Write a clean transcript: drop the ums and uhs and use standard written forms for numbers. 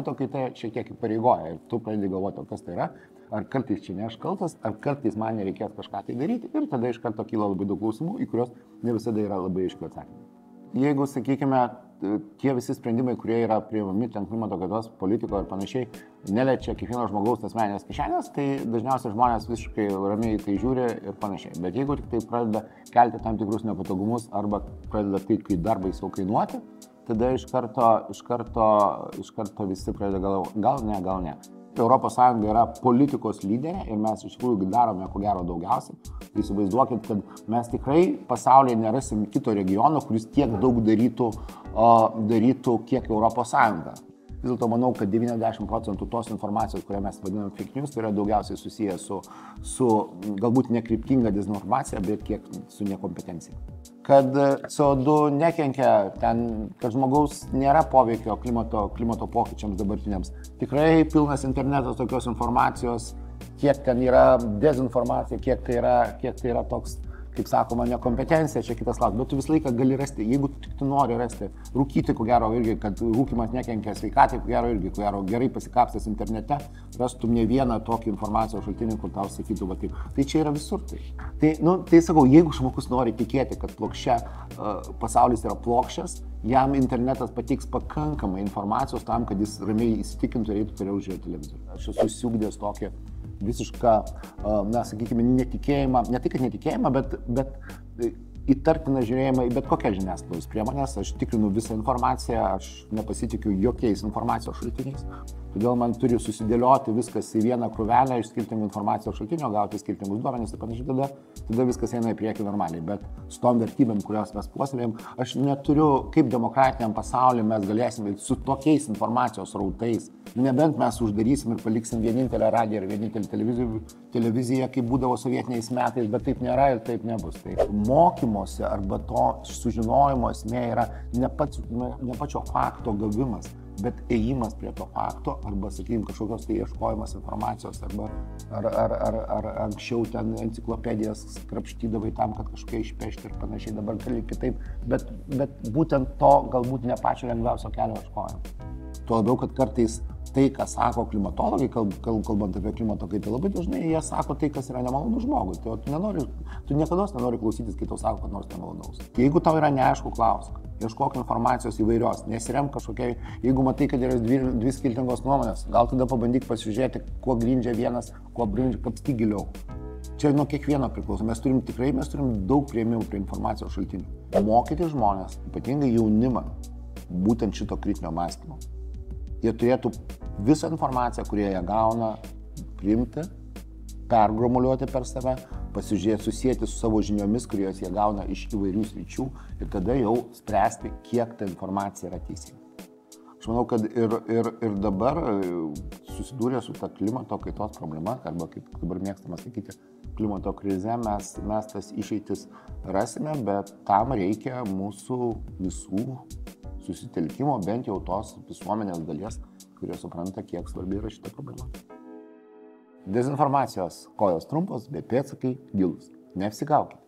klimato kaita šiek tiek įpareigoja ir tu pradedi galvoti, kas tai yra, ar kartais čia ne aš kaltas, ar kartais man nereikės kažką tai daryti ir tada iš karto kyla labai daug klausimų, į kuriuos ne visada yra labai aiškių atsakymų. Jeigu, sakykime, tie visi sprendimai, kurie yra priimami ten klimato kaitos politikoje ir panašiai, neliečia kiekvieno žmogaus asmeninės kišenės, tai dažniausiai žmonės visiškai ramiai tai žiūri ir panašiai. Bet jeigu tik tai pradeda kelti tam tikrus nepatogumus arba pradeda tai, kai darbai jau kainuoti, tada iš karto visi pradeda gal ne. Europos Sąjunga yra politikos lyderė ir mes iš tikrųjų darome ko gero daugiausiai. Įsivaizduokit, kad mes tikrai pasaulyje nerasim kito regiono, kuris tiek daug darytų kiek Europos Sąjunga. Vis dėlto manau, kad 90% tos informacijos, kurią mes vadiname fake news, tai yra daugiausiai susiję su galbūt nekryptinga dezinformacija, bet kiek su nekompetencija. Kad CO2 nekenkia ten, kad žmogaus nėra poveikio klimato pokyčiams dabartiniams. Tikrai pilnas internetas tokios informacijos, kiek ten yra dezinformacija, kiek tai yra toks, kaip sakoma, nekompetencija, čia kitas klausimas, bet tu visą laiką gali rasti, jeigu tu nori rasti, rūkyti, ko gero irgi, kad rūkymas nekenkia sveikatai, ko gero gerai pasikapstęs internete, rastum ne vieną tokį informacijos šaltinį, kur tau sakytų, va taip. Tai čia yra visur tai. Tai sakau, jeigu žmogus nori tikėti, kad pasaulis yra plokščias, jam internetas pateiks pakankamai informacijos tam, kad jis ramiai įsitikintų ir eitų toliau žiūrėti televizorių. Aš esu įsiugdęs tokį visišką, sakykime, netikėjimą, ne tai, kad netikėjimą, bet įtartiną žiūrėjimą į bet kokią žiniasklaidos priemonės. Aš tikrinu visą informaciją, aš nepasitikiu jokiais informacijos šaltiniais. Todėl man turi susidėlioti viskas į vieną krūvelę iš skirtingų informacijos šaltinių, gauti skirtingus duomenis ir panašiai, tada viskas eina į priekį normaliai. Bet su tom vertybėm, kurios mes puoselėjam, aš neturiu, kaip demokratiniam pasaulyje mes galėsime su tokiais informacijos rautais. Nebent mes uždarysim ir paliksim vienintelę radiją ir vienintelę televiziją, kaip būdavo sovietiniais metais, bet taip nėra ir taip nebus. Tai mokymosi arba to sužinojimo esmė yra ne pačio fakto gavimas, bet ėjimas prie to fakto arba, sakykime, kažkokios tai ieškojimas informacijos arba ar anksčiau ten enciklopedijas krapštydavai tam, kad kažkokia išpešti ir panašiai, dabar gali kitaip, bet būtent to galbūt ne pačio lengviausio kelio ieškojimo. Tuo labiau, kad kartais tai, ką sako klimatologai, kalbant apie klimato kaitą, labai dažnai jie sako tai, kas yra nemalonu žmogui. Tai tu niekada nenori klausytis, kai tau sako, kad nors nemalonaus. Jeigu tau yra neaišku, klausk. Ieškok informacijos įvairios, nesirem kažkokiai, jeigu matai, kad yra dvi skirtingos nuomonės, gal tada pabandyk pasižiūrėti, kuo grindžia vienas, kuo kapstyk giliau. Čia nuo kiekvieno priklauso. Mes turim daug priėmimų prie informacijos šaltinių. Mokyti žmonės, ypatingai jaunimą, būtent šito kritinio mąstymo. Jie turėtų visą informaciją, kurią jie gauna, priimti, pergromuliuoti per save, pasižiūrėti, susijęti su savo žiniomis, kurios jie gauna iš įvairių sričių ir tada jau spręsti, kiek ta informacija yra teisinga. Aš manau, kad ir dabar susidūrę su ta klimato kaitos problema, arba kaip dabar mėgstama sakyti, klimato krize, mes tas išeitis rasime, bet tam reikia mūsų visų susitelkimo, bent jau tos visuomenės dalies, kurie supranta, kiek svarbi yra šita problema. Dezinformacijos kojos trumpos, bet pėdsakai gilūs. Neapsigaukite.